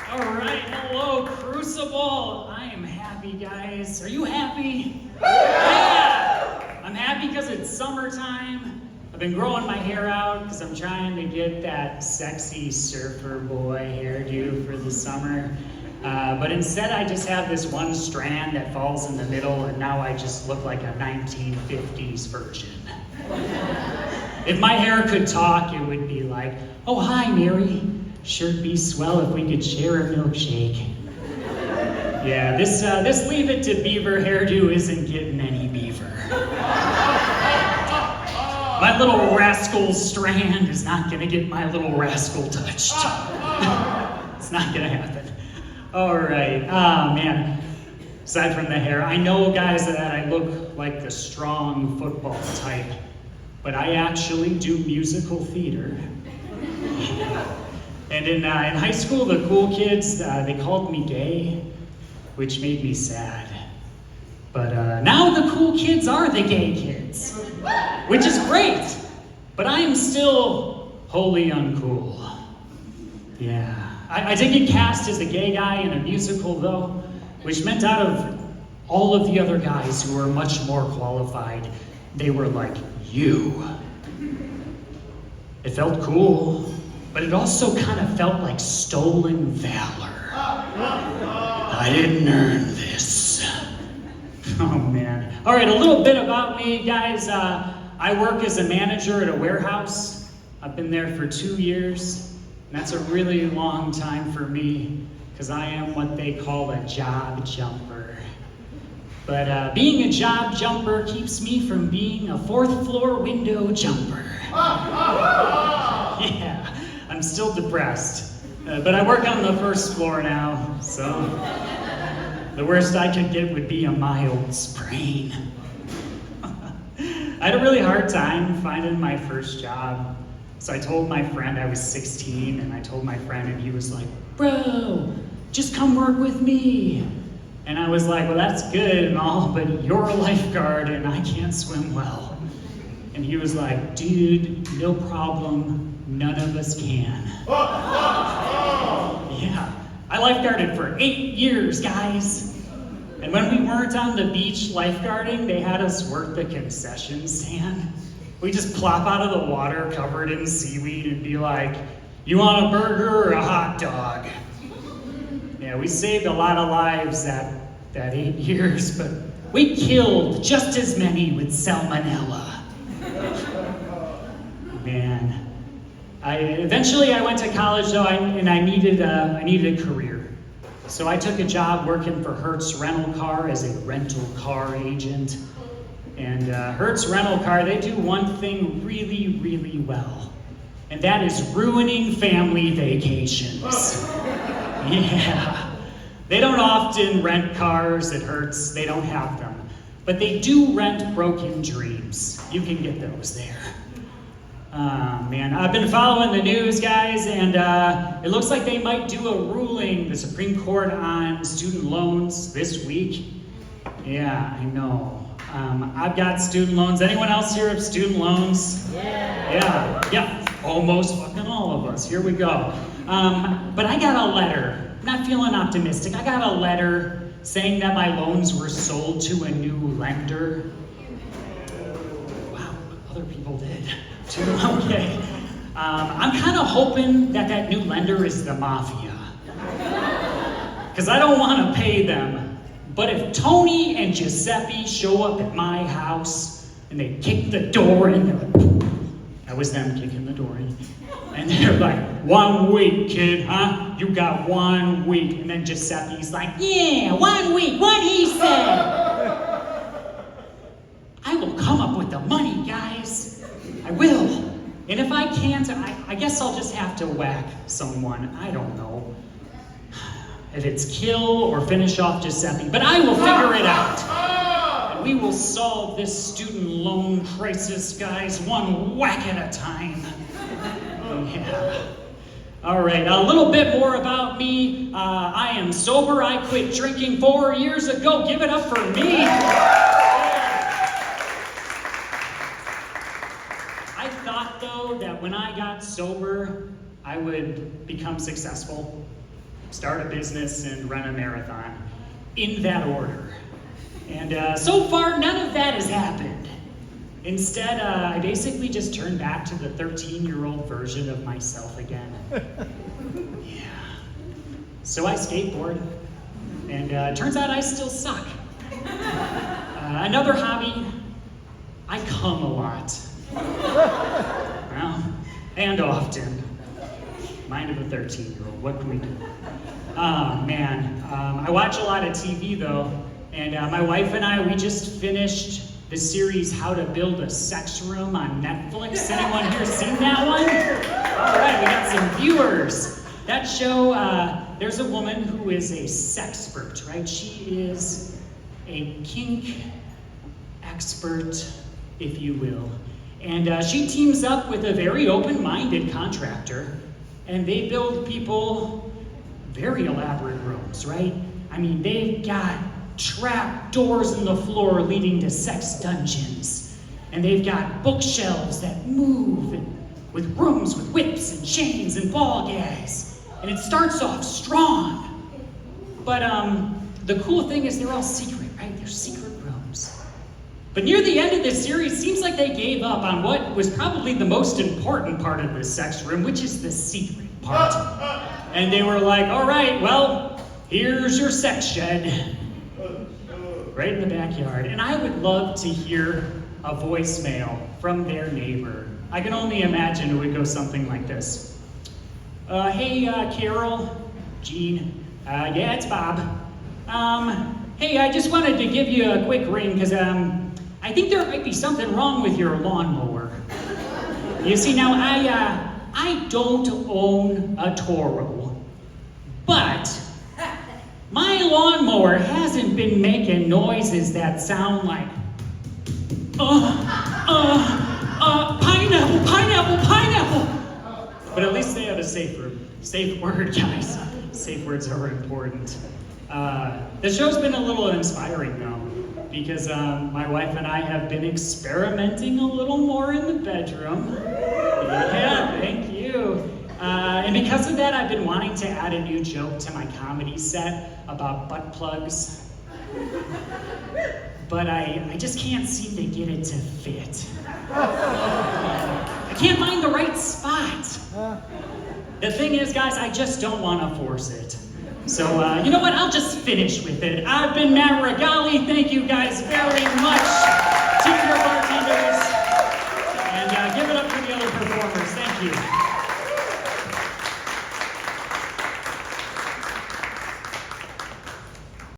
All right, hello, Crucible. I am happy, guys. Are you happy? Yeah! I'm happy because it's summertime. I've been growing my hair out because I'm trying to get that sexy surfer boy hairdo for the summer. But instead, I just have this one strand that falls in the middle, and now I just look like a 1950s version. If my hair could talk, it would be like, "Oh, hi, Mary. Sure'd be swell if we could share a milkshake." Yeah, this Leave It to Beaver hairdo isn't getting any beaver. My little rascal strand is not gonna get my little rascal touched. It's not gonna happen. All right, man. Aside from the hair, I know, guys, that I look like the strong football type, but I actually do musical theater. And in high school, the cool kids, they called me gay, which made me sad. But now the cool kids are the gay kids, which is great, but I am still wholly uncool. Yeah, I did get cast as the gay guy in a musical, though, which meant out of all of the other guys who were much more qualified, they were like, "You." It felt cool, but it also kind of felt like stolen valor. I didn't earn this. Oh, man. All right, a little bit about me, guys. I work as a manager at a warehouse. I've been there for 2 years, and that's a really long time for me, because I am what they call a job jumper. But being a job jumper keeps me from being a fourth floor window jumper. Yeah, I'm still depressed. But I work on the first floor now, so the worst I could get would be a mild sprain. I had a really hard time finding my first job. So I told my friend I was 16, and I told my friend, and he was like, "Bro, just come work with me." And I was like, "Well, that's good and all, but you're a lifeguard and I can't swim well." And he was like, "Dude, no problem, none of us can." Yeah, I lifeguarded for 8 years, guys. And when we weren't on the beach lifeguarding, they had us work the concession stand. We just plop out of the water covered in seaweed and be like, "You want a burger or a hot dog?" Yeah, we saved a lot of lives that 8 years, but we killed just as many with salmonella. Man. Eventually I went to college, though, and I needed a career. So I took a job working for Hertz Rental Car as a rental car agent. And Hertz Rental Car, they do one thing really, really well, and that is ruining family vacations. Yeah. They don't often rent cars at Hertz, they don't have them. But they do rent broken dreams. You can get those there. Man, I've been following the news, guys, and it looks like they might do a ruling, the Supreme Court, on student loans this week. Yeah, I know. I've got student loans. Anyone else here have student loans? Yeah, almost fucking all of us. Here we go. But I got a letter. Not feeling optimistic. I got a letter saying that my loans were sold to a new lender. Wow, other people did too. Okay. I'm kind of hoping that new lender is the mafia, because I don't want to pay them. But if Tony and Giuseppe show up at my house and they kick the door in, they're like, that was them kicking the door in. And they're like, "1 week, kid, huh? You got 1 week." And then Giuseppe's like, "Yeah, 1 week, what he said." I will come up with the money, guys. I will. And if I can't, I guess I'll just have to whack someone. I don't know. If it's kill or finish off Giuseppe, but I will figure it out. And we will solve this student loan crisis, guys, one whack at a time. Yeah. All right, a little bit more about me. I am sober. I quit drinking 4 years ago. Give it up for me. I thought, though, that when I got sober, I would become successful. start a business, and run a marathon. In that order. And so far, none of that has happened. Instead, I basically just turned back to the 13-year-old version of myself again. Yeah. So I skateboard, and turns out I still suck. Another hobby, I cum a lot. Well, and often. Mind of a 13-year-old, what can we do? Oh, man. I watch a lot of TV, though, and my wife and I, we just finished the series How to Build a Sex Room on Netflix. Anyone here seen that one? All right, we got some viewers. That show, there's a woman who is a sexpert, right? She is a kink expert, if you will. And she teams up with a very open-minded contractor, and they build people very elaborate rooms, right? I mean, they've got trap doors in the floor leading to sex dungeons. And they've got bookshelves that move with rooms with whips and chains and ball gags. And it starts off strong. But the cool thing is they're all secret, right? They're secret rooms. But near the end of this series, it seems like they gave up on what was probably the most important part of the sex room, which is the secret part. And they were like, all right, well, here's your sex shed. Right in the backyard. And I would love to hear a voicemail from their neighbor. I can only imagine it would go something like this. Hey, Carol, Jean, yeah, it's Bob. Hey, I just wanted to give you a quick ring because I think there might be something wrong with your lawnmower. You see, now I don't own a Toro, but my lawnmower hasn't been making noises that sound like, pineapple. But at least they have a safe word, guys. Safe words are important. The show's been a little inspiring, though, because my wife and I have been experimenting a little more in the bedroom. Yeah, thank you. And because of that, I've been wanting to add a new joke to my comedy set about butt plugs. But I just can't seem to get it to fit. I can't find the right spot. The thing is, guys, I just don't want to force it. So, you know what? I'll just finish with it. I've been Matt Ragalie. Thank you guys very much. Tip your bartenders. And give it up for the other performers. Thank you.